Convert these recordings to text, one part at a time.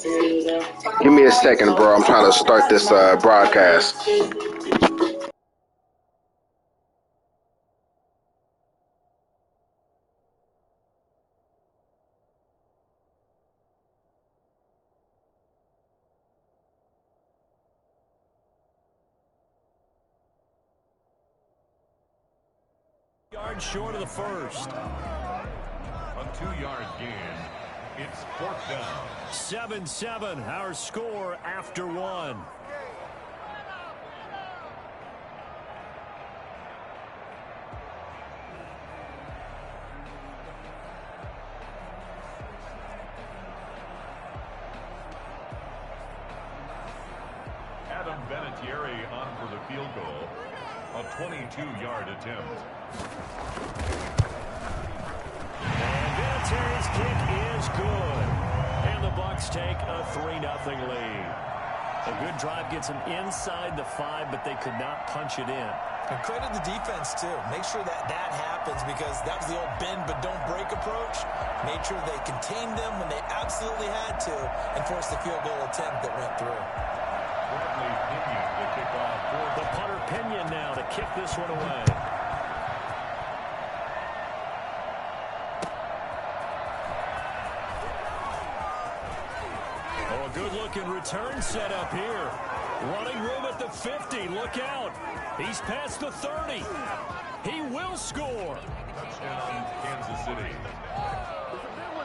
Give me a second, bro. I'm trying to start this broadcast. Yards short of the first. A 2-yard gain. It's 4th down. 7-7, our score after one. Adam Vinatieri on for the field goal. A 22-yard attempt. And Vinatieri's kick is good. And the Bucs take a 3-0 lead. A good drive gets them inside the 5, but they could not punch it in. And credit the defense, too. Make sure that happens because that was the old bend but don't break approach. Made sure they contained them when they absolutely had to and forced the field goal attempt that went through. The punter Pinion now to kick this one away. Oh, a good-looking return set up here. Running room at the 50. Look out. He's past the 30. He will score. Touchdown, Kansas City.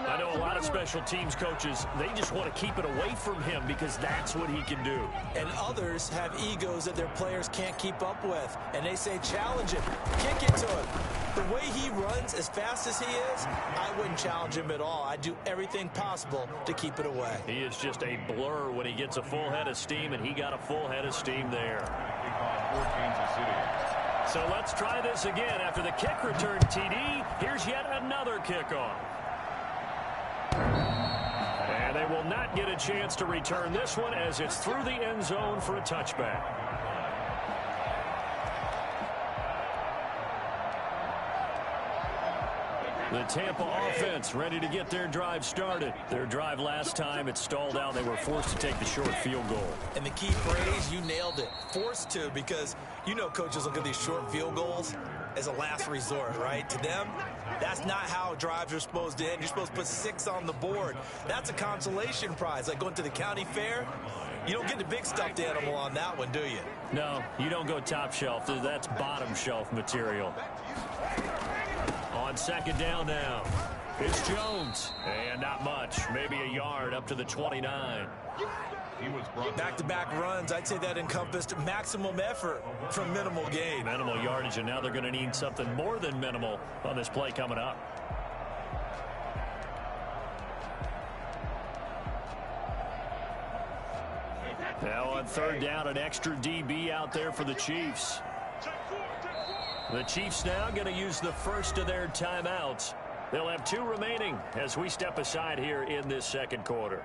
I know a lot of special teams coaches, they just want to keep it away from him because that's what he can do. And others have egos that their players can't keep up with. And they say, challenge him. Kick it to him. The way he runs as fast as he is, I wouldn't challenge him at all. I'd do everything possible to keep it away. He is just a blur when he gets a full head of steam, and he got a full head of steam there. So let's try this again. After the kick return TD, here's yet another kickoff. And they will not get a chance to return this one as it's through the end zone for a touchback. The Tampa offense ready to get their drive started. Their drive last time, it stalled out. They were forced to take the short field goal. And the key phrase, you nailed it. Forced to, because you know coaches look at these short field goals as a last resort, right? To them, that's not how drives are supposed to end. You're supposed to put 6 on the board. That's a consolation prize. Like going to the county fair, you don't get the big stuffed animal on that one, do you? No, you don't go top shelf. That's bottom shelf material. On second down now, it's Jones. And not much, maybe a yard up to the 29. Back-to-back runs, I'd say that encompassed maximum effort from minimal gain. Minimal yardage, and now they're going to need something more than minimal on this play coming up. Now on third down, an extra DB out there for the Chiefs. The Chiefs now going to use the first of their timeouts. They'll have 2 remaining as we step aside here in this second quarter.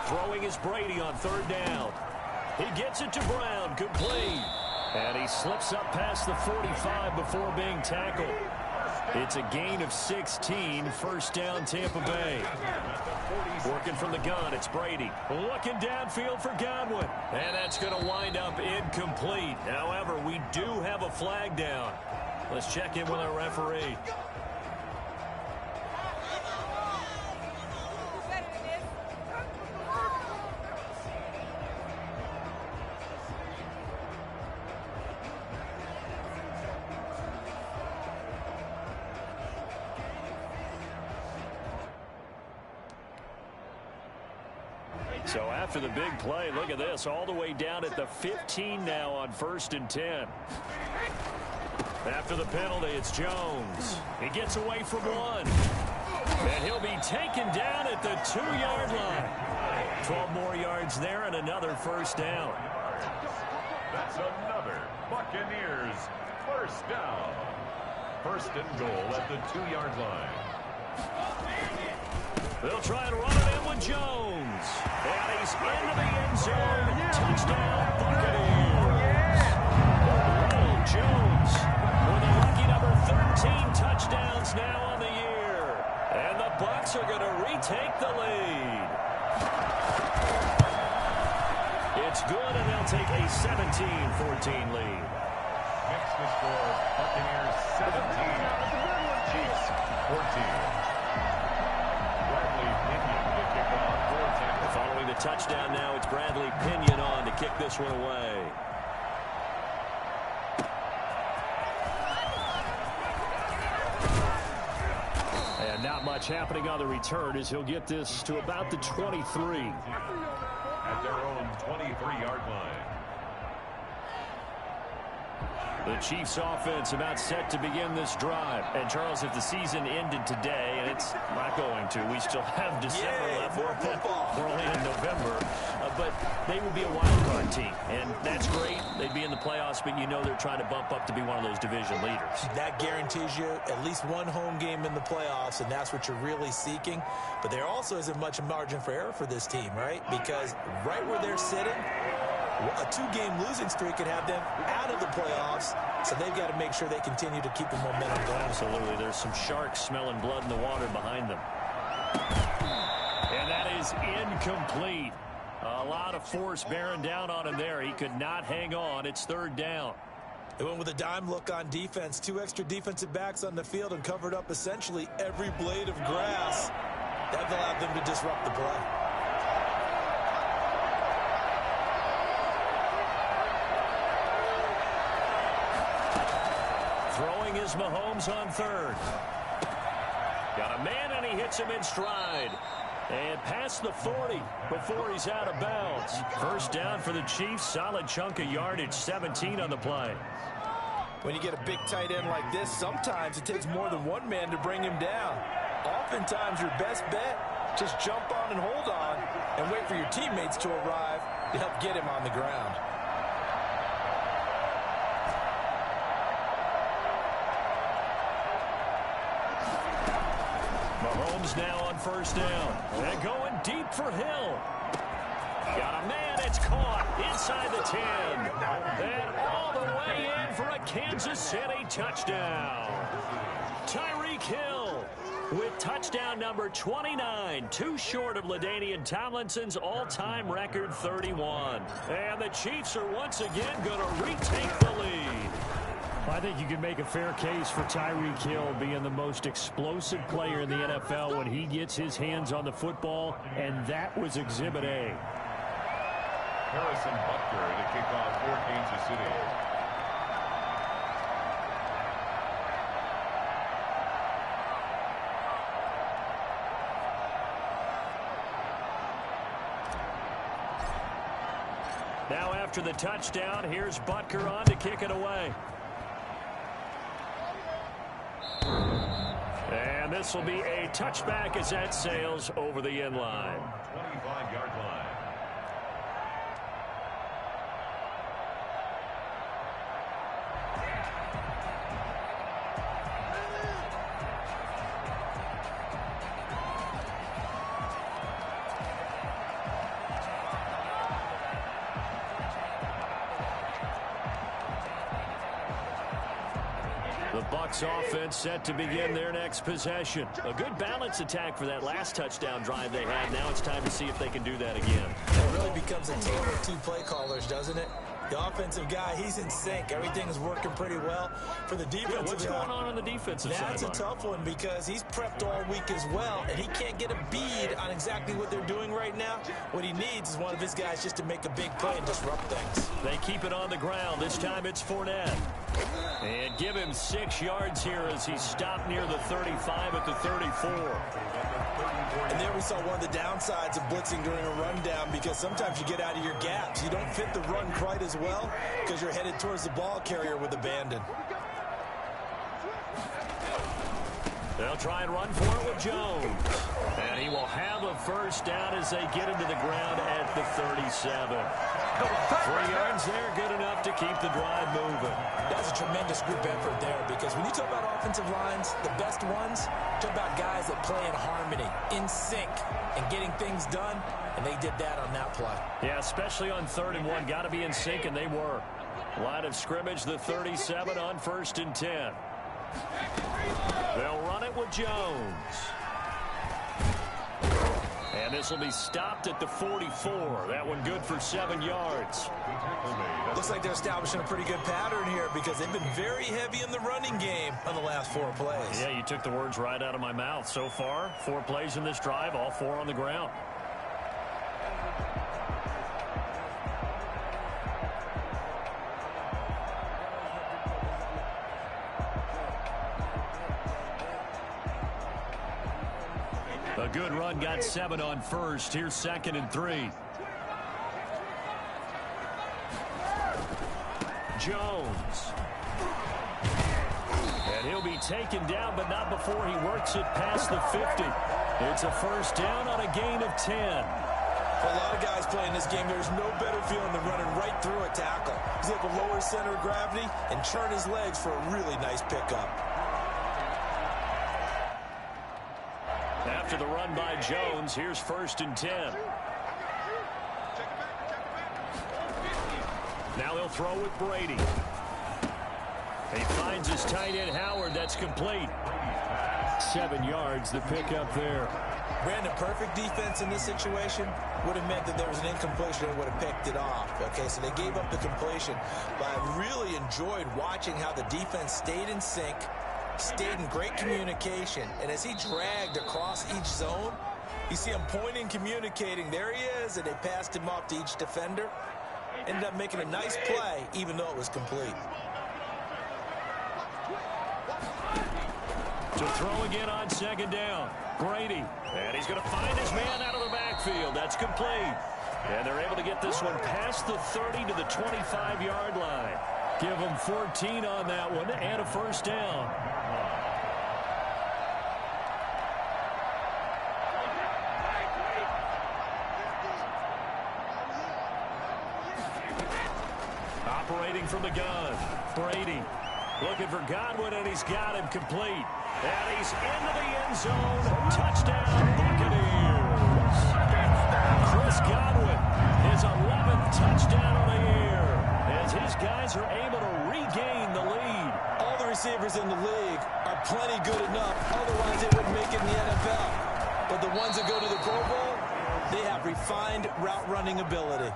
Throwing is Brady on third down. He gets it to Brown, complete. And he slips up past the 45 before being tackled. It's a gain of 16, first down Tampa Bay. Working from the gun, it's Brady. Looking downfield for Godwin. And that's going to wind up incomplete. However, we do have a flag down. Let's check in with our referee. So after the big play, look at this, all the way down at the 15 now on 1st and 10. After the penalty, it's Jones. He gets away from one. And he'll be taken down at the 2-yard line. 12 more yards there and another first down. That's another Buccaneers first down. First and goal at the 2-yard line. They'll try and run it in with Jones. And he's into the end zone. Touchdown, Buccaneers. Ronald Jones with a lucky number 13 touchdowns now on the year. And the Bucs are going to retake the lead. It's good, and they'll take a 17-14 lead. Next the score, Buccaneers 17, Chiefs 14. Following the touchdown now, it's Bradley Pinion on to kick this one away. And not much happening on the return as he'll get this to about the 23. At their own 23-yard line. The Chiefs offense about set to begin this drive. And Charles, if the season ended today, and it's not going to, we still have December left. We're only in November. But they would be a wild card team. And that's great. They'd be in the playoffs, but you know they're trying to bump up to be one of those division leaders. That guarantees you at least one home game in the playoffs, and that's what you're really seeking. But there also isn't much margin for error for this team, right? Because right where they're sitting, a 2-game losing streak could have them out of the playoffs, so they've got to make sure they continue to keep the momentum going. Absolutely. There's some sharks smelling blood in the water behind them. And that is incomplete. A lot of force bearing down on him there. He could not hang on. It's third down. They went with a dime look on defense. 2 extra defensive backs on the field and covered up essentially every blade of grass. That allowed them to disrupt the play. Throwing is Mahomes on third. Got a man, and he hits him in stride. And past the 40 before he's out of bounds. First down for the Chiefs. Solid chunk of yardage, 17 on the play. When you get a big tight end like this, sometimes it takes more than one man to bring him down. Oftentimes, your best bet, just jump on and hold on and wait for your teammates to arrive to help get him on the ground. Mahomes now on first down. And going deep for Hill. Got a man, it's caught inside the 10. And all the way in for a Kansas City touchdown. Tyreek Hill with touchdown number 29, too short of LaDainian Tomlinson's all-time record 31. And the Chiefs are once again going to retake the lead. I think you can make a fair case for Tyreek Hill being the most explosive player in the NFL when he gets his hands on the football, and that was Exhibit A. Harrison Butker to kick off for Kansas City. Now after the touchdown, here's Butker on to kick it away. And this will be a touchback as that sails over the end line. 25-yard line. The Bucs offense set to begin their next possession. A good balance attack for that last touchdown drive they had. Now it's time to see if they can do that again. It really becomes a tale of two play callers, doesn't it? The offensive guy, he's in sync. Everything's working pretty well. For the defensive what's guy, going on the defensive side? That's a tough one because he's prepped all week as well, and he can't get a bead on exactly what they're doing right now. What he needs is one of his guys just to make a big play and disrupt things. They keep it on the ground. This time it's Fournette. And give him 6 yards here as he's stopped near the 35 at the 34. And there we saw one of the downsides of blitzing during a rundown because sometimes you get out of your gaps. You don't fit the run quite as well because you're headed towards the ball carrier with abandon. They'll try and run for it with Jones. And he will have a first down as they get into the ground at the 37. 3 yards there, good enough to keep the drive moving. That's a tremendous group effort there, because when you talk about offensive lines, the best ones, talk about guys that play in harmony, in sync, and getting things done, and they did that on that play. Yeah, especially on 3rd and 1. Got to be in sync, and they were. Line of scrimmage, the 37 on 1st and 10. They'll run it with Jones. And this will be stopped at the 44. That one good for 7 yards. Looks like they're establishing a pretty good pattern here, because they've been very heavy in the running game on the last 4 plays. Yeah, you took the words right out of my mouth. So far, 4 plays in this drive, all 4 on the ground. A good run, got 7 on 1st. Here's 2nd and 3. Jones. And he'll be taken down, but not before he works it past the 50. It's a first down on a gain of 10. For a lot of guys playing this game, there's no better feeling than running right through a tackle. He's able to lower his center of gravity and turn his legs for a really nice pickup. After the run by Jones, here's 1st and 10. Now they'll throw with Brady. He finds his tight end Howard. That's complete. 7 yards, the pickup there. Brandon, perfect defense in this situation would have meant that there was an incompletion and would have picked it off. Okay, so they gave up the completion. But I really enjoyed watching how the defense stayed in sync, stayed in great communication, and as he dragged across each zone, you see him pointing, communicating. There he is, and they passed him off to each defender. Ended up making a nice play, even though it was complete. To throw again on 2nd down. Brady. And he's going to find his man out of the backfield. That's complete. And they're able to get this one past the 30 to the 25-yard line. Give them 14 on that one and a first down. Operating from the gun. Brady looking for Godwin, and he's got him complete. And he's into the end zone. Touchdown, Buccaneers. Chris Godwin, his 11th touchdown of the year, as his guys are able to regain the lead. All the receivers in the league are plenty good enough. Otherwise, they wouldn't make it in the NFL. But the ones that go to the Pro Bowl, they have refined route running ability.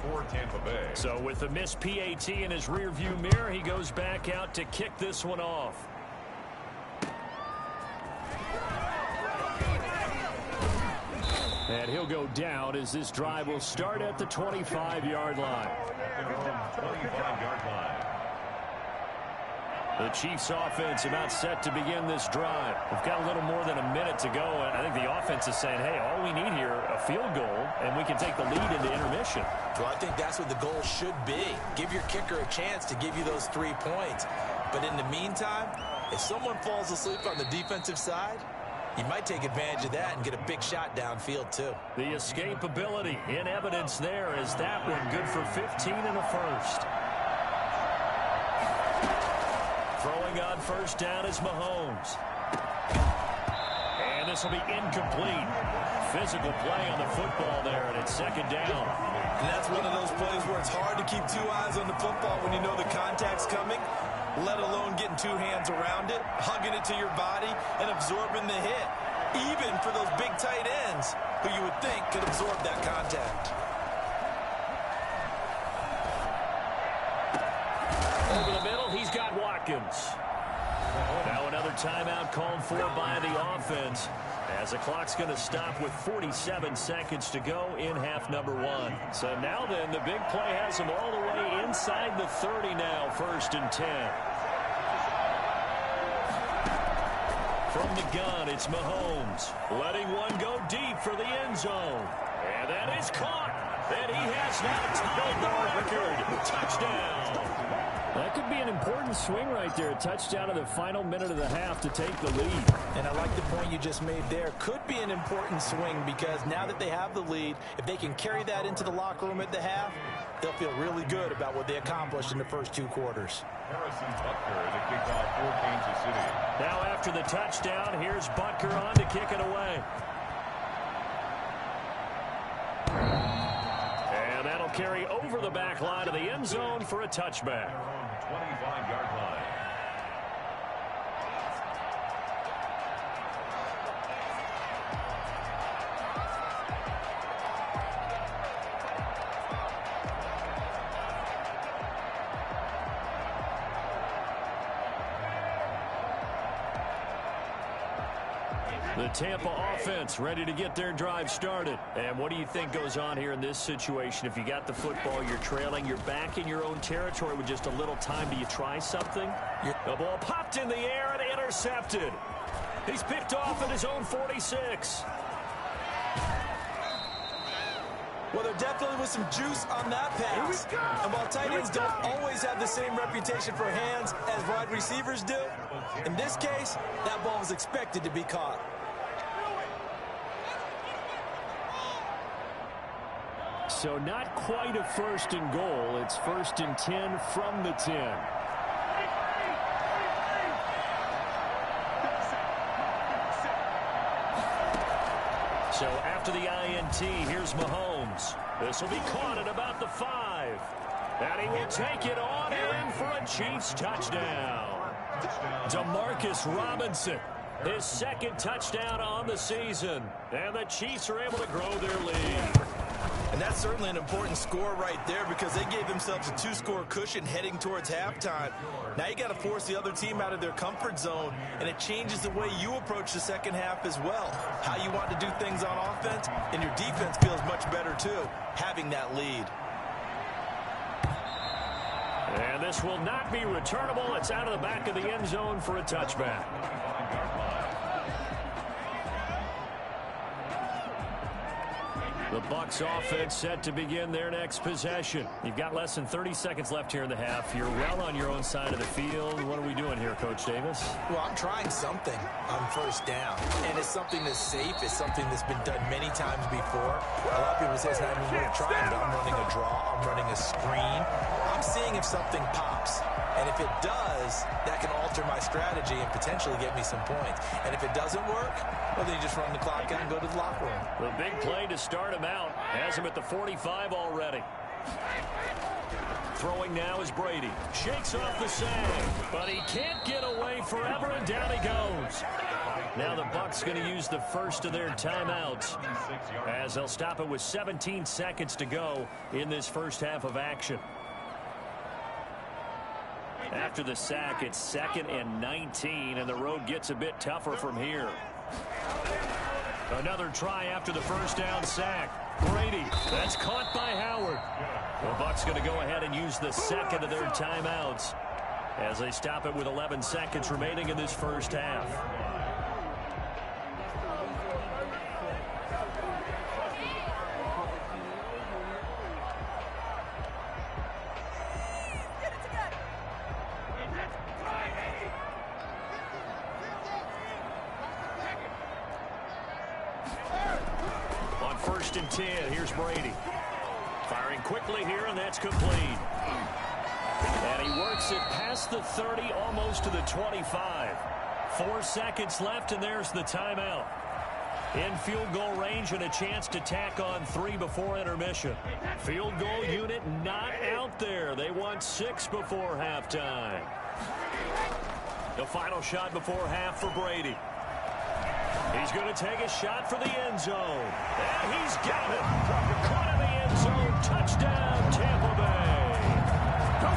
For Tampa Bay. So with the missed PAT in his rearview mirror, he goes back out to kick this one off. And he'll go down as this drive will start at the 25-yard line. 25-yard line. The Chiefs offense about set to begin this drive. We've got a little more than a minute to go, and I think the offense is saying, hey, all we need here, a field goal, and we can take the lead into intermission. Well, I think that's what the goal should be. Give your kicker a chance to give you those 3 points. But in the meantime, if someone falls asleep on the defensive side, you might take advantage of that and get a big shot downfield, too. The escapability in evidence there is that one good for 15 and a first. Throwing on first down is Mahomes. And this will be incomplete. Physical play on the football there, and it's 2nd down. And that's one of those plays where it's hard to keep 2 eyes on the football when you know the contact's coming, let alone getting 2 hands around it, hugging it to your body, and absorbing the hit, even for those big tight ends who you would think could absorb that contact. Over the middle, he's got Watkins. Now another timeout called for by the offense, as the clock's going to stop with 47 seconds to go in half number 1. So now then, the big play has them all the way inside the 30 now, 1st and 10. From the gun, it's Mahomes. Letting one go deep for the end zone. And that is caught. And he has now tied the record. Touchdown. That could be an important swing right there. A touchdown in the final minute of the half to take the lead. And I like the point you just made there. Could be an important swing because now that they have the lead, if they can carry that into the locker room at the half, they'll feel really good about what they accomplished in the first 2 quarters. Harrison Butker to kick off for Kansas City. Now after the touchdown, here's Butker on to kick it away. And that'll carry over the back line of the end zone for a touchback. 25-yard line. The Tampa offense ready to get their drive started. And what do you think goes on here in this situation? If you got the football, you're trailing, you're back in your own territory with just a little time. Do you try something? The ball popped in the air and intercepted. He's picked off at his own 46. Well, there definitely was some juice on that pass. And while tight ends don't always have the same reputation for hands as wide receivers do, in this case, that ball was expected to be caught. So not quite a 1st and goal. It's 1st and 10 from the 10. So after the INT, here's Mahomes. This will be caught at about the 5. And he will take it on and in for a Chiefs touchdown. Demarcus Robinson, his 2nd touchdown on the season. And the Chiefs are able to grow their lead. And that's certainly an important score right there because they gave themselves a 2-score cushion heading towards halftime. Now you got to force the other team out of their comfort zone, and it changes the way you approach the second half as well. How you want to do things on offense, and your defense feels much better too, having that lead. And this will not be returnable. It's out of the back of the end zone for a touchback. The Bucs offense set to begin their next possession. You've got less than 30 seconds left here in the half. You're well on your own side of the field. What are we doing here, Coach Davis? Well, I'm trying something on 1st down. And it's something that's safe. It's something that's been done many times before. A lot of people say it's not even worth trying, but I'm running a draw. I'm running a screen. I'm seeing if something pops. And if it does, that can alter my strategy and potentially get me some points. And if it doesn't work, well, then you just run the clock out and go to the locker room. The big play to start him out. Has him at the 45 already. Throwing now is Brady. Shakes off the sag, but he can't get away forever, and down he goes. Now the Bucs going to use the first of their timeouts as they'll stop it with 17 seconds to go in this first half of action. After the sack, it's 2nd and 19, and the road gets a bit tougher from here. Another try after the first down sack. Brady, that's caught by Howard. The Bucs going to go ahead and use the 2nd of their timeouts as they stop it with 11 seconds remaining in this first half. On 1st and 10, here's Brady. Firing quickly here, and that's complete. And he works it past the 30, almost to the 25. 4 seconds left, and there's the timeout. In field goal range and a chance to tack on 3 before intermission. Field goal unit not out there. They want 6 before halftime. The final shot before half for Brady. He's going to take a shot for the end zone. And he's got it. Caught in the end zone. Touchdown, Tampa Bay.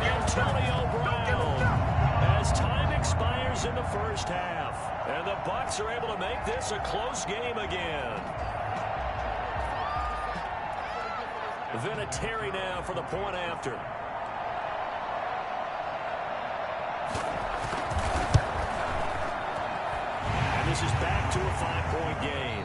Antonio Brown. As time expires in the first half. And the Bucs are able to make this a close game again. Vinatieri now for the point after. to a 5-point game.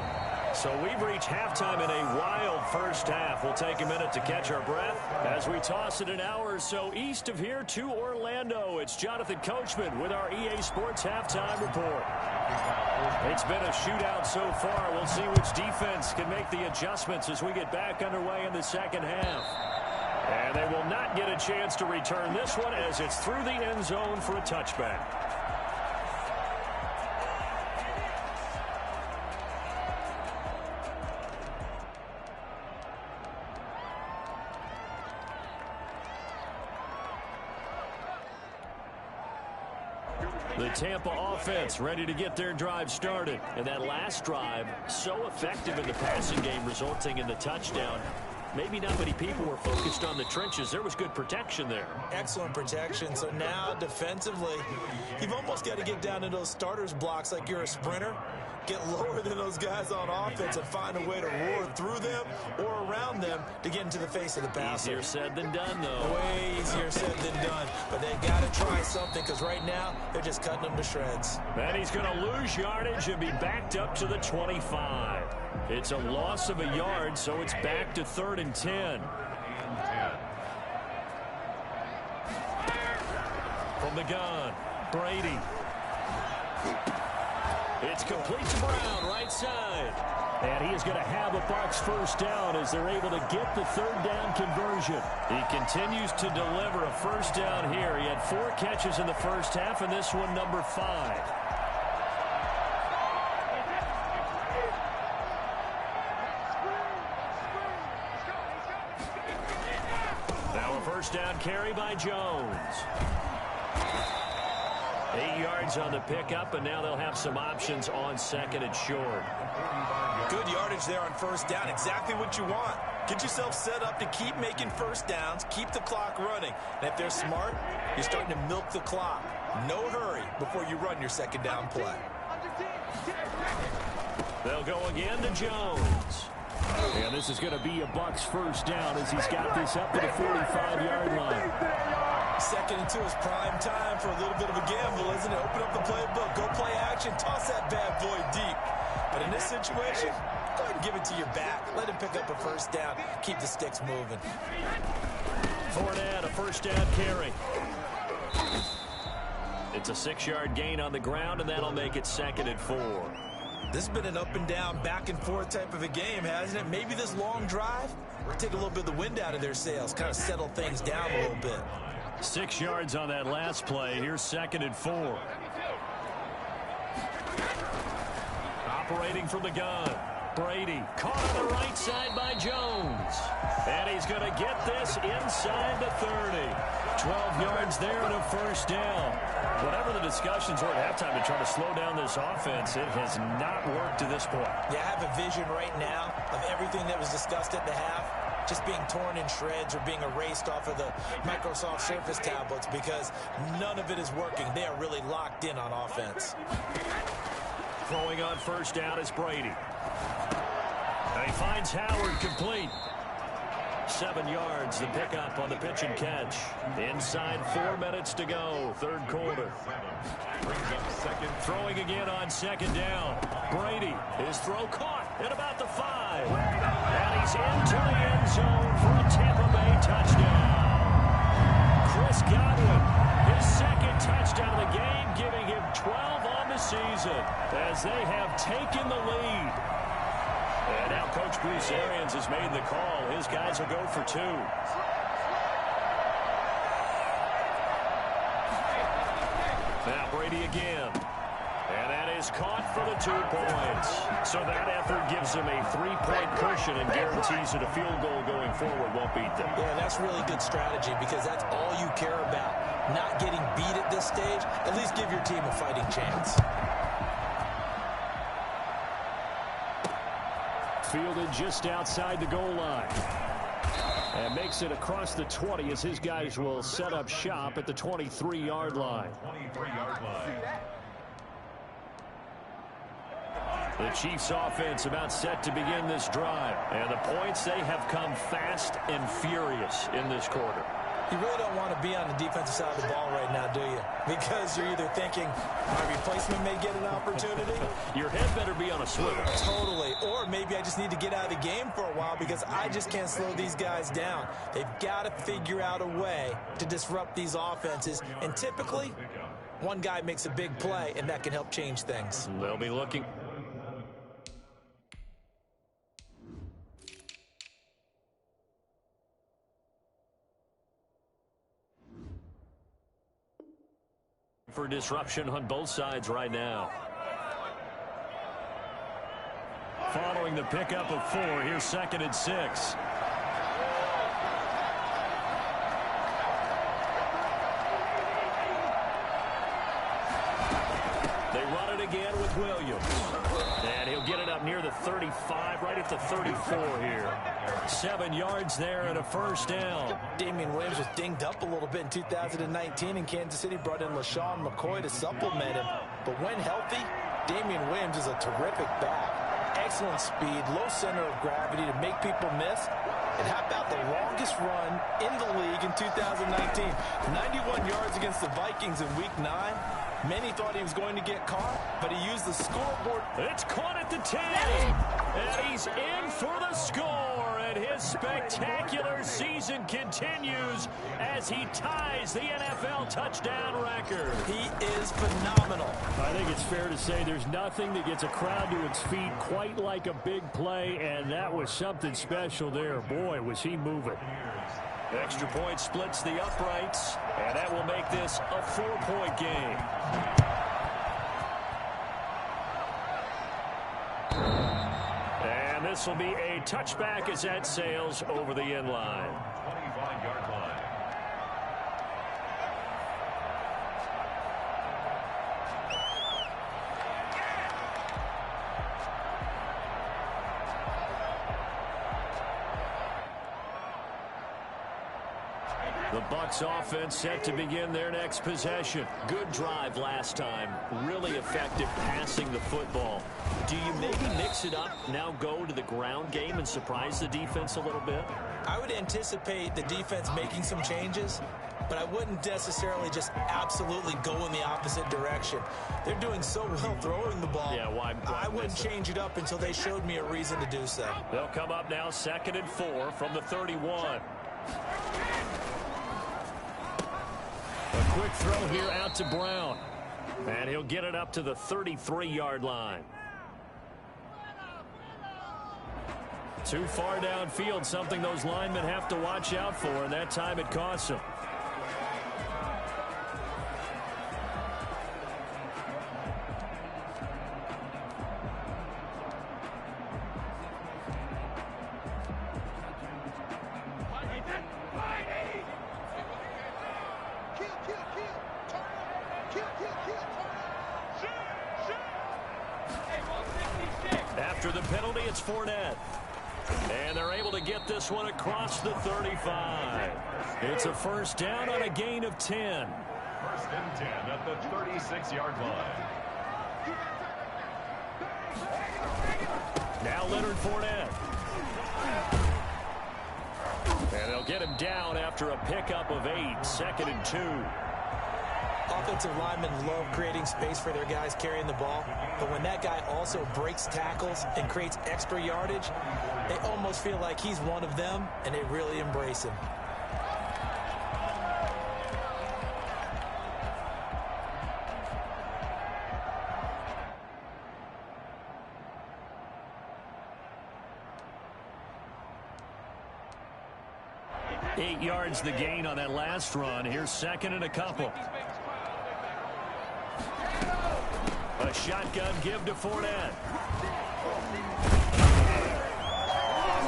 So we've reached halftime in a wild first half. We'll take a minute to catch our breath as we toss it an hour or so east of here to Orlando. It's Jonathan Coachman with our EA Sports Halftime Report. It's been a shootout so far. We'll see which defense can make the adjustments as we get back underway in the second half. And they will not get a chance to return this one as it's through the end zone for a touchback. The Tampa offense ready to get their drive started. And that last drive, so effective in the passing game, resulting in the touchdown. Maybe not many people were focused on the trenches. There was good protection there. Excellent protection. So now defensively, you've almost got to get down to those starters blocks like you're a sprinter. Get lower than those guys on offense and find a way to roar through them or around them to get into the face of the passer. Easier said than done, though. Way easier said than done. But they got to try something because right now they're just cutting them to shreds. And he's going to lose yardage and be backed up to the 25. It's a loss of a yard, so it's back to 3rd and 10. From the gun, Brady. It's complete to Brown, right side. And he is going to have a Bucs first down as they're able to get the 3rd down conversion. He continues to deliver a first down here. He had 4 catches in the first half, and this one number 5. Now a first down carry by Jones. 8 yards on the pickup, and now they'll have some options on 2nd and short. Good yardage there on first down. Exactly what you want. Get yourself set up to keep making first downs, keep the clock running. And if they're smart, you're starting to milk the clock. No hurry before you run your 2nd down play. They'll go again to Jones. And this is going to be a Bucs first down as he's got this up to the 45-yard line. 2nd and 2 is prime time for a little bit of a gamble, isn't it? Open up the playbook, go play action, toss that bad boy deep. But in this situation, go ahead and give it to your back. Let him pick up a first down. Keep the sticks moving. Fournette, a first down carry. It's a 6-yard gain on the ground, and that'll make it 2nd and 4. This has been an up and down, back and forth type of a game, hasn't it? Maybe this long drive will take a little bit of the wind out of their sails, kind of settle things down a little bit. 6 yards on that last play. Here's 2nd and 4. Operating from the gun. Brady caught on the right side by Jones. And he's going to get this inside the 30. 12 yards there and a first down. Whatever the discussions were at halftime to try to slow down this offense, it has not worked to this point. Yeah, I have a vision right now of everything that was discussed at the half just being torn in shreds or being erased off of the Microsoft Surface tablets because none of it is working. They are really locked in on offense. Throwing on first down is Brady. And he finds Howard complete. 7 yards, the pickup on the pitch and catch. Inside 4 minutes to go, 3rd quarter. Throwing again on 2nd down. Brady, his throw caught at about the 5. And he's into the end zone for a Tampa Bay touchdown. Chris Godwin, his 2nd touchdown of the game, giving him 12 on the season as they have taken the lead. And now Coach Bruce Arians has made the call. His guys will go for 2. Now Brady again. And that is caught for the 2 points. So that effort gives them a 3-point cushion and guarantees that a field goal going forward won't beat them. Yeah, that's really good strategy because that's all you care about. Not getting beat at this stage. At least give your team a fighting chance. Fielded just outside the goal line. And makes it across the 20 as his guys will set up shop at the 23-yard line. 23-yard line. The Chiefs offense about set to begin this drive. And the points, they have come fast and furious in this quarter. You really don't want to be on the defensive side of the ball right now, do you? Because you're either thinking my replacement may get an opportunity. Your head better be on a swivel. Totally. Or maybe I just need to get out of the game for a while because I just can't slow these guys down. They've got to figure out a way to disrupt these offenses. And typically, one guy makes a big play, and that can help change things. They'll be looking for disruption on both sides right now. Following the pickup of 4, here's 2nd and 6. They run it again with Williams. And he'll get it up near the 35, right at the 34 here. 7 yards there and a first down. Damian Williams was dinged up a little bit in 2019, and Kansas City brought in LaShawn McCoy to supplement him. But when healthy, Damian Williams is a terrific back. Excellent speed, low center of gravity to make people miss. And how about the longest run in the league in 2019? 91 yards against the Vikings in Week 9. Many thought he was going to get caught, but he used the scoreboard. It's caught at the 10. And he's in for the score. And his spectacular season continues as he ties the NFL touchdown record. He is phenomenal. I think it's fair to say there's nothing that gets a crowd to its feet quite like a big play, and that was something special there. Boy, was he moving. Extra point splits the uprights, and that will make this a 4-point game. And this will be a touchback as that sails over the end line. 25-yard line. The Bucs offense set to begin their next possession. Good drive last time. Really effective passing the football. Do you maybe mix it up, now go to the ground game and surprise the defense a little bit? I would anticipate the defense making some changes, but I wouldn't necessarily just absolutely go in the opposite direction. They're doing so well throwing the ball. Yeah, why I wouldn't change it up until they showed me a reason to do so. They'll come up now 2nd and 4 from the 31. A quick throw here out to Brown. And he'll get it up to the 33-yard line. Too far downfield, something those linemen have to watch out for, and that time it costs them. After the penalty, it's Fournette. And they're able to get this one across the 35. It's a first down on a gain of 10. 1st and 10 at the 36-yard line. Now Leonard Fournette. And they'll get him down after a pickup of 8. 2nd and 2. Offensive linemen love creating space for their guys carrying the ball, but when that guy also breaks tackles and creates extra yardage, they almost feel like he's one of them, and they really embrace him. Eight yards the gain on that last run. Here's 2nd and a couple. A shotgun give to Fournette.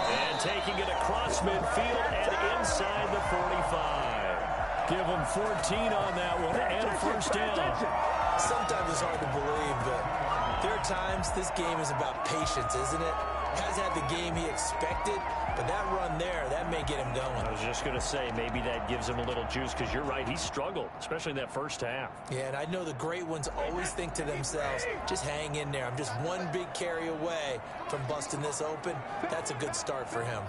And taking it across midfield and inside the 45. Give them 14 on that one and a first down. Sometimes it's hard to believe, but there are times this game is about patience, isn't it? Has had the game he expected, but that run there, that may get him going. I was just going to say, maybe that gives him a little juice, because you're right, he struggled, especially in that first half. Yeah, and I know the great ones always think to themselves, just hang in there. I'm just one big carry away from busting this open. That's a good start for him.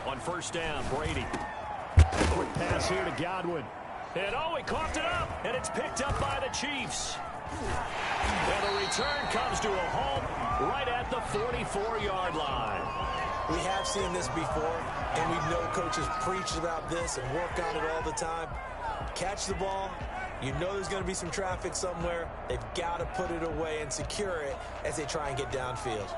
On first down. Brady. Quick pass here to Godwin. And oh, he coughed it up, and it's picked up by the Chiefs. And the return comes to a home right at the 44-yard line. We have seen this before, and we know coaches preach about this and work on it all the time. Catch the ball. You know there's going to be some traffic somewhere. They've got to put it away and secure it as they try and get downfield.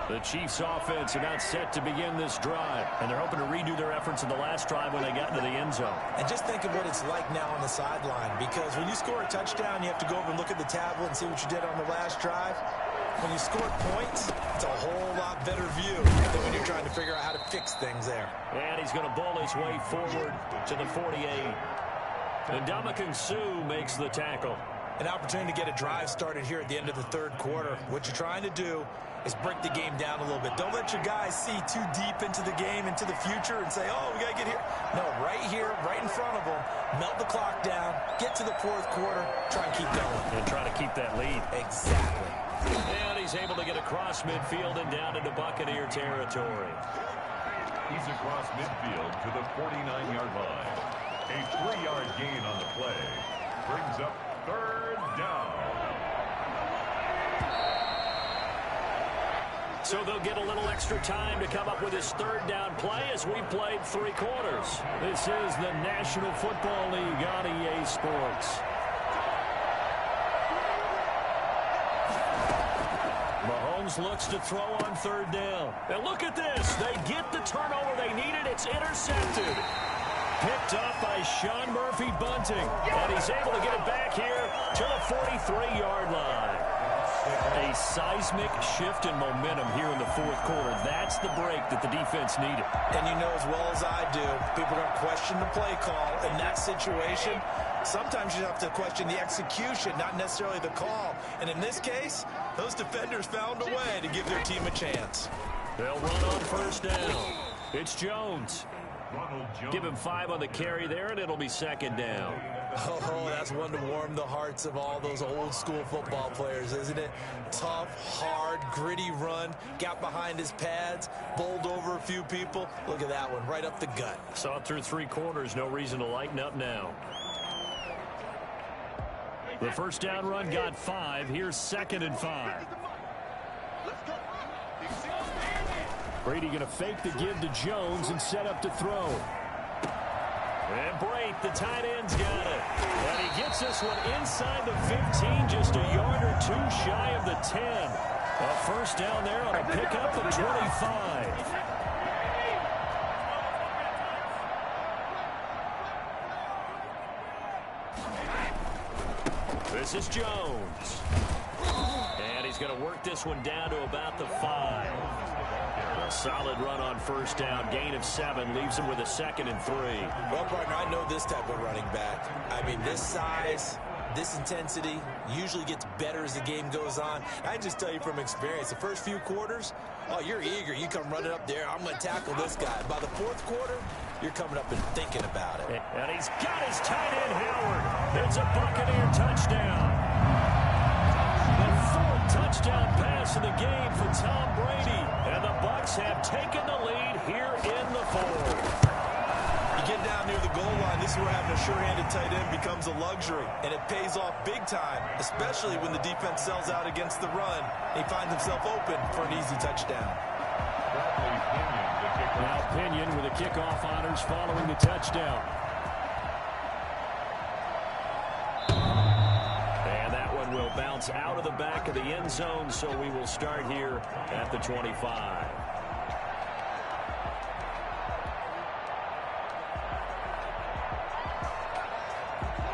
The Chiefs offense about set to begin this drive, and they're hoping to redo their efforts in the last drive when they got into the end zone. And just think of what it's like now on the sideline, because when you score a touchdown, you have to go over and look at the tablet and see what you did on the last drive. When you score points, it's a whole lot better view than when you're trying to figure out how to fix things there. And he's going to bowl his way forward to the 48. And Ndamukong Suh makes the tackle. An opportunity to get a drive started here at the end of the third quarter. What you're trying to do is break the game down a little bit. Don't let your guys see too deep into the game, into the future, and say, oh, we got to get here. No, right here, right in front of them, melt the clock down, get to the fourth quarter, try and keep going. And try to keep that lead. Exactly. And he's able to get across midfield and down into Buccaneer territory. He's across midfield to the 49-yard line. A 3-yard gain on the play brings up third down. So they'll get a little extra time to come up with his third down play as we played 3 quarters. This is the National Football League on EA Sports. Mahomes looks to throw on third down. And look at this. They get the turnover they needed. It's intercepted. Picked up by Sean Murphy-Bunting. And he's able to get it back here to the 43-yard line. A seismic shift in momentum here in the fourth quarter. That's the break that the defense needed. And you know as well as I do, people are going to question the play call in that situation. Sometimes you have to question the execution, not necessarily the call. And in this case, those defenders found a way to give their team a chance. They'll run on first down. It's Jones. Give him 5 on the carry there, and it'll be second down. Oh, that's one to warm the hearts of all those old school football players, isn't it? Tough, hard, gritty run, got behind his pads, bowled over a few people. Look at that one, right up the gut. Saw it through 3 quarters, no reason to lighten up now. The first down run got 5. Here's 2nd and 5. Brady going to fake the give to Jones and set up to throw. And Brate, the tight end's got it. And he gets this one inside the 15, just a yard or 2 shy of the 10. A first down there on a pickup of 25. This is Jones. And he's going to work this one down to about the 5. A solid run on first down. Gain of 7 leaves him with a 2nd and 3. Well, partner, I know this type of running back. I mean, this size, this intensity usually gets better as the game goes on. I just tell you from experience, the first few quarters, oh, you're eager. You come running up there. I'm going to tackle this guy. By the fourth quarter, you're coming up and thinking about it. And he's got his tight end, Howard. It's a Buccaneer touchdown. The 4th touchdown pass of the game for Tom Brady. And the Bucs have taken the lead here in the 4th. You get down near the goal line, this is where having a sure-handed tight end becomes a luxury. And it pays off big time, especially when the defense sells out against the run. He finds himself open for an easy touchdown. Now Pinion with the kickoff honors following the touchdown. And that one will bounce out of the back of the end zone, so we will start here at the 25.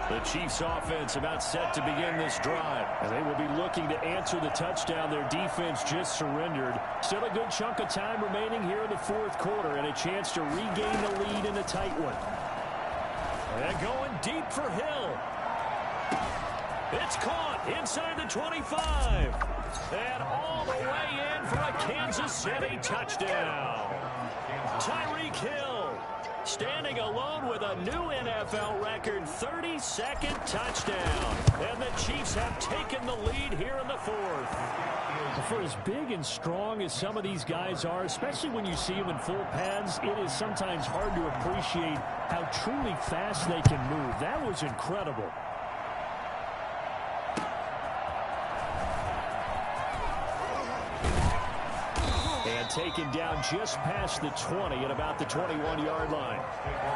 The Chiefs offense about set to begin this drive. And they will be looking to answer the touchdown their defense just surrendered. Still a good chunk of time remaining here in the 4th quarter and a chance to regain the lead in a tight one. And going deep for Hill. It's caught inside the 25. And all the way in for a Kansas City touchdown. Tyreek Hill standing alone with a new NFL record 32nd touchdown. And the Chiefs have taken the lead here in the fourth. For as big and strong as some of these guys are, especially when you see them in full pads, it is sometimes hard to appreciate how truly fast they can move. That was incredible. And taken down just past the 20 at about the 21-yard line. At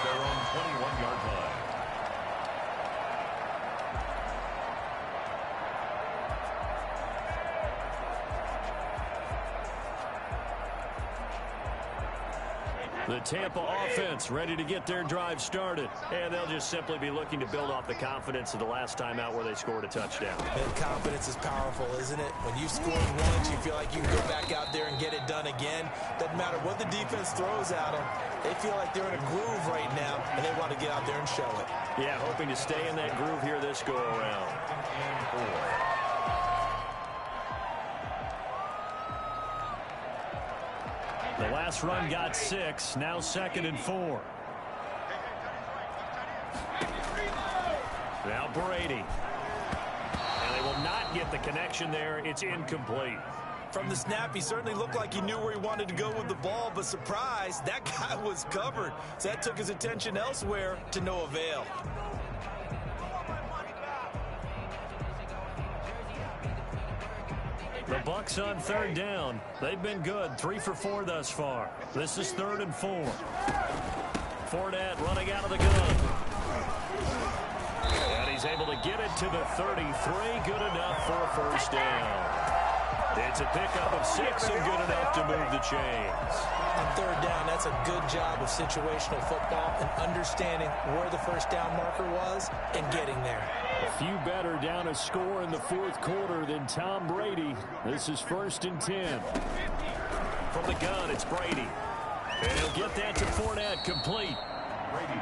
their own 21-yard line. The Tampa offense ready to get their drive started. And they'll just simply be looking to build off the confidence of the last time out where they scored a touchdown. And confidence is powerful, isn't it? When you've scored once, you feel like you can go back out there and get it done again. Doesn't matter what the defense throws at them. They feel like they're in a groove right now, and they want to get out there and show it. Yeah, hoping to stay in that groove here this go-around. The last run got 6, now 2nd and 4. Now Brady. And they will not get the connection there. It's incomplete. From the snap, he certainly looked like he knew where he wanted to go with the ball, but surprise, that guy was covered. So that took his attention elsewhere to no avail. The Bucs on 3rd down. They've been good. 3 for 4 thus far. This is 3rd and 4. Fournette running out of the gun. And he's able to get it to the 33. Good enough for a first down. It's a pickup of 6 and good enough to move the chains. On 3rd down, that's a good job of situational football and understanding where the first down marker was and getting there. A few better down a score in the 4th quarter than Tom Brady. This is 1st and 10. From the gun, it's Brady. And he'll get that to Fournette, complete.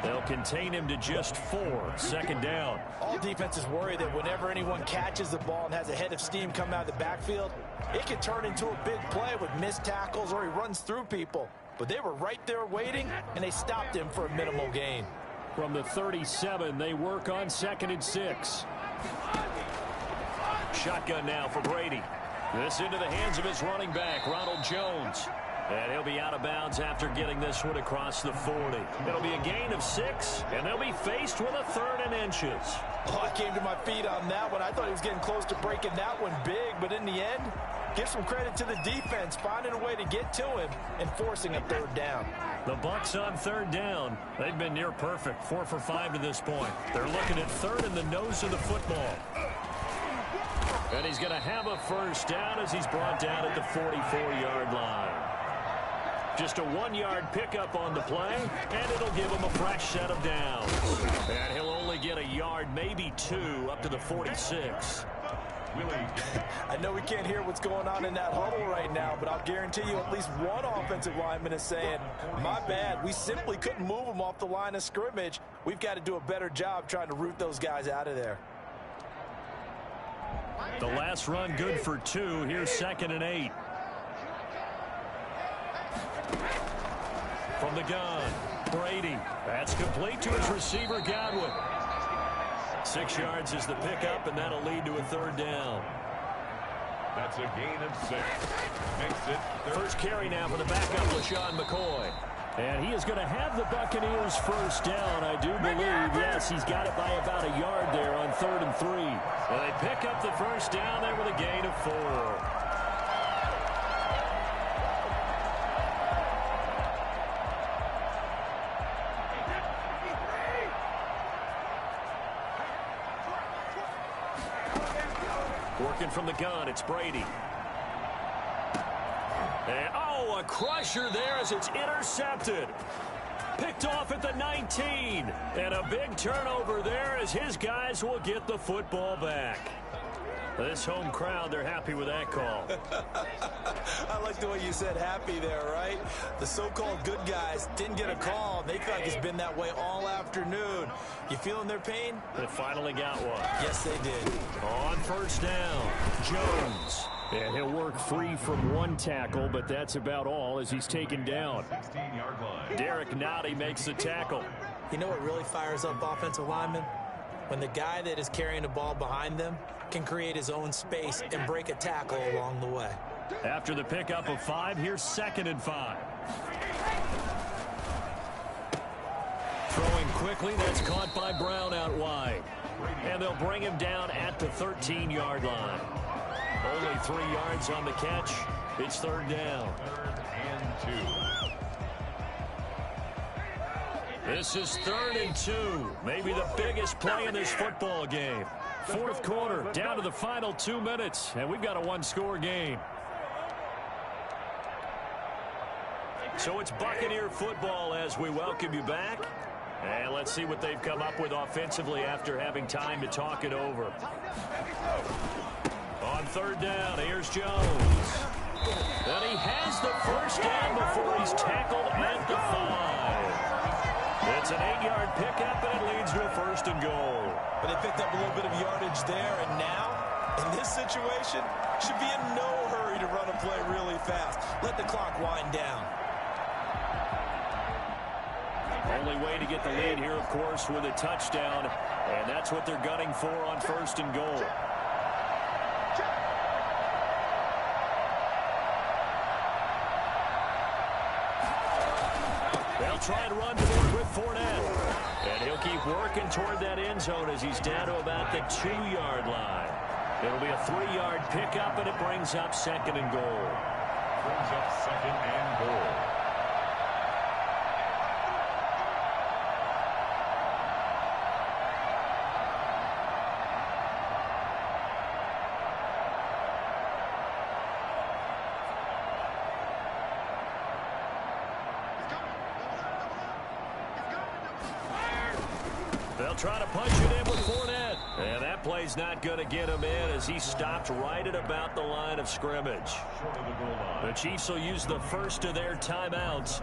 They'll contain him to just 4. 2nd down. All defenses worry that whenever anyone catches the ball and has a head of steam come out of the backfield, it can turn into a big play with missed tackles or he runs through people. But they were right there waiting, and they stopped him for a minimal gain. From the 37, they work on 2nd and 6. Shotgun now for Brady. This into the hands of his running back, Ronald Jones. And he'll be out of bounds after getting this one across the 40. It'll be a gain of 6, and they'll be faced with a 3rd and inches. Oh, I came to my feet on that one. I thought he was getting close to breaking that one big, but in the end, give some credit to the defense, finding a way to get to him and forcing a 3rd down. The Bucs on 3rd down. They've been near perfect, 4 for 5 to this point. They're looking at 3rd in the nose of the football. And he's going to have a first down as he's brought down at the 44-yard line. Just a 1-yard pickup on the play, and it'll give him a fresh set of downs. And he'll only get a yard, maybe 2, up to the 46. I know we can't hear what's going on in that huddle right now, but I'll guarantee you at least one offensive lineman is saying, my bad, we simply couldn't move them off the line of scrimmage. We've got to do a better job trying to root those guys out of there. The last run good for 2. Here's 2nd and 8. From the gun, Brady. That's complete to his receiver, Godwin. 6 yards is the pickup, and that'll lead to a 3rd down. That's a gain of 6. Makes it First carry now for the backup, LaShawn McCoy. And he is going to have the Buccaneers first down, I do believe. Yes, he's got it by about a yard there on 3rd and 3. And they pick up the first down there with a gain of 4. Working from the gun, it's Brady. And, oh, a crusher there as it's intercepted. Picked off at the 19. And a big turnover there as his guys will get the football back. This home crowd, they're happy with that call. I like the way you said happy there, right? The so-called good guys didn't get a call. They feel like it's been that way all afternoon. You feeling their pain? They finally got one. Yes, they did. On first down, Jones. And he'll work free from one tackle, but that's about all as he's taken down. 16-yard line. Derek Nottie makes the tackle. You know what really fires up offensive linemen? When the guy that is carrying the ball behind them can create his own space and break a tackle along the way. After the pickup of 5, here's 2nd and 5. Throwing quickly, that's caught by Brown out wide. And they'll bring him down at the 13-yard line. Only 3 yards on the catch. It's 3rd down. 3rd and 2. This is 3rd and 2. Maybe the biggest play in this football game. 4th quarter, down to the final 2 minutes. And we've got a 1-score game. So it's Buccaneer football as we welcome you back. And let's see what they've come up with offensively after having time to talk it over. On 3rd down, here's Jones. And he has the first down before he's tackled at the 5. It's an 8-yard pickup, and it leads to a 1st and goal. But they picked up a little bit of yardage there, and now, in this situation, should be in no hurry to run a play really fast. Let the clock wind down. Only way to get the lead here, of course, with a touchdown, and that's what they're gunning for on 1st and goal. They'll try and run for it with Fournette, and he'll keep working toward that end zone as he's down to about the 2-yard line. It'll be a 3-yard pickup, and it brings up 2nd and goal. Brings up 2nd and goal. They'll try to punch it in with Fournette. And that play's not going to get him in as he stopped right at about the line of scrimmage. The Chiefs will use the first of their timeouts.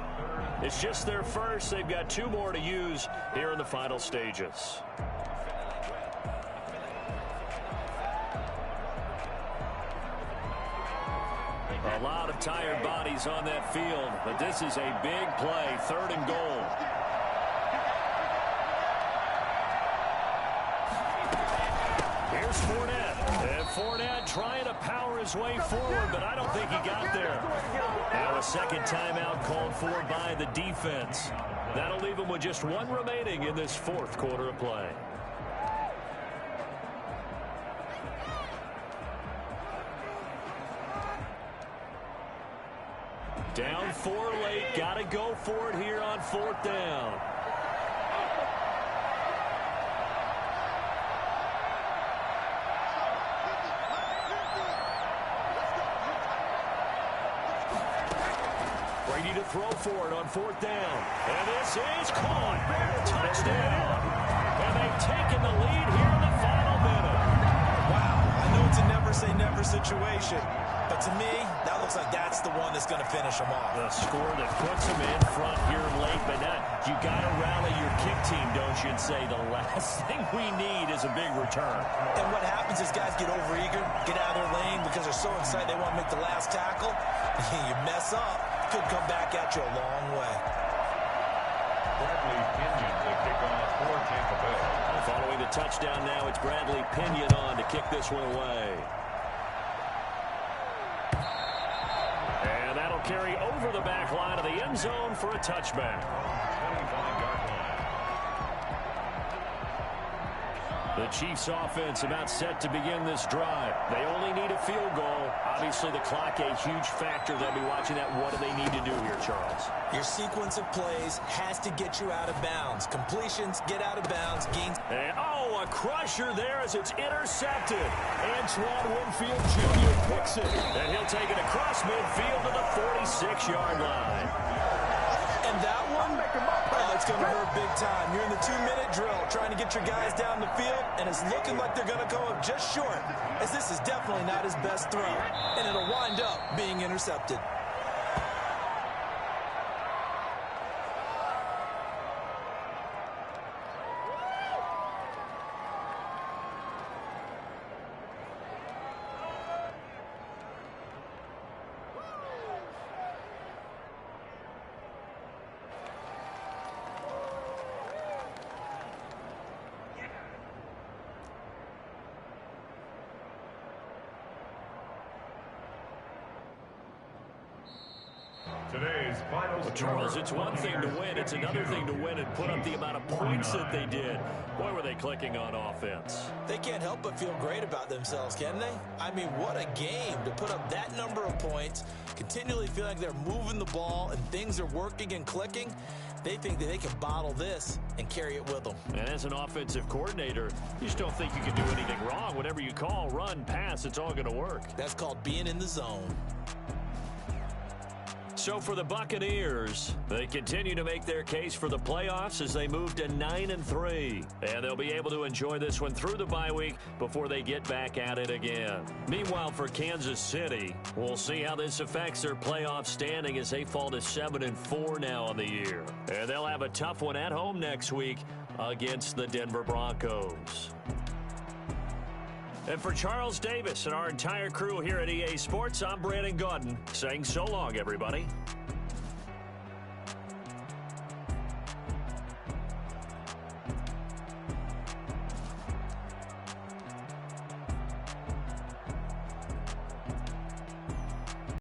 It's just their first. They've got 2 more to use here in the final stages. A lot of tired bodies on that field, but this is a big play, 3rd and goal. Here's Fournette. And Fournette trying to power his way forward, but I don't think he got there. Now a 2nd timeout called for by the defense. That'll leave him with just 1 remaining in this 4th quarter of play. Down 4 late. Got to go for it here on 4th down. Brady to throw for it on 4th down. And this is caught. Touchdown. And they've taken the lead here in the final minute. Wow, I know it's a never-say-never situation, but to me, that looks like that's the one that's going to finish them off. The score that puts them in front here late, but not. You got to rally your kick team, don't you, and say the last thing we need is a big return. And what happens is guys get overeager, get out of their lane because they're so excited they want to make the last tackle. You mess up, could come back at you a long way. Bradley Pinion to kick off for Tampa Bay. Following the touchdown now, it's Bradley Pinion on to kick this one away. And that'll carry over the back line of the end zone for a touchback. 25-yard line. The Chiefs offense about set to begin this drive. They only need a field goal. Obviously, the clock a huge factor. They'll be watching that. What do they need to do here, Charles? Your sequence of plays has to get you out of bounds. Completions, get out of bounds, gains. And, oh, a crusher there as it's intercepted. Antoine Winfield Jr. picks it. And he'll take it across midfield to the 46-yard line. And that one, oh, it's going to hurt big time. You're in the 2-minute drill trying to get your guys down the field, and it's looking like they're going to go up just short, as this is definitely not his best throw, and it'll wind up being intercepted. Today's final Well, Charles, it's one thing to win. It's another thing to win and put up the amount of points that they did. Boy, were they clicking on offense. They can't help but feel great about themselves, can they? I mean, what a game to put up that number of points, continually feel like they're moving the ball and things are working and clicking. They think that they can bottle this and carry it with them. And as an offensive coordinator, you just don't think you can do anything wrong. Whatever you call, run, pass, it's all going to work. That's called being in the zone. So for the Buccaneers, they continue to make their case for the playoffs as they move to 9-3. And they'll be able to enjoy this one through the bye week before they get back at it again. Meanwhile, for Kansas City, we'll see how this affects their playoff standing as they fall to 7-4 now on the year. And they'll have a tough one at home next week against the Denver Broncos. And for Charles Davis and our entire crew here at EA Sports, I'm Brandon Gaudin saying so long, everybody.